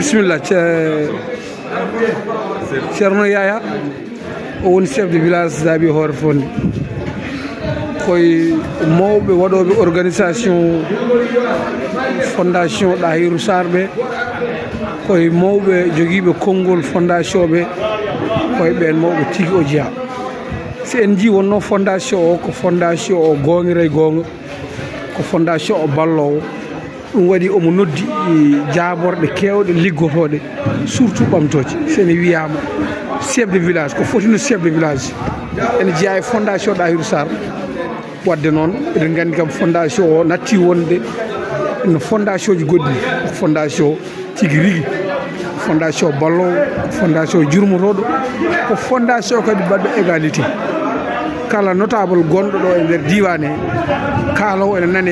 bismillah Ceerno Yaya o woni chef de village Zabi Hoore Fonde koye mawɓe waɗoɓe organisation fondation Ɗahirou Sarr ɓe koye mawɓe joguiɓe konngol fondation ɓe koye ɓen mawɓe tigui o jeeya si en ji wonno fondation o ko fondation o gongira e gonga ko fondation o ballowo ɗum waɗi omo noddi jaborɗe kewɗe liggotoɗe surtout ɓamtoje sene wiyama chef de village ko fotino chef de village ene jeeya e fondation Ɗahirou Sarr wadde noon eɗen gandi kam fondation o natti wonde no fondation ji goɗɗi ko fondation tigui rigui fondation ballowo fondation jurmotoɗo ko fondation kadi mbaɗɗo égalité kala notable gonɗo ɗo e nder diwan he kalowo ene nane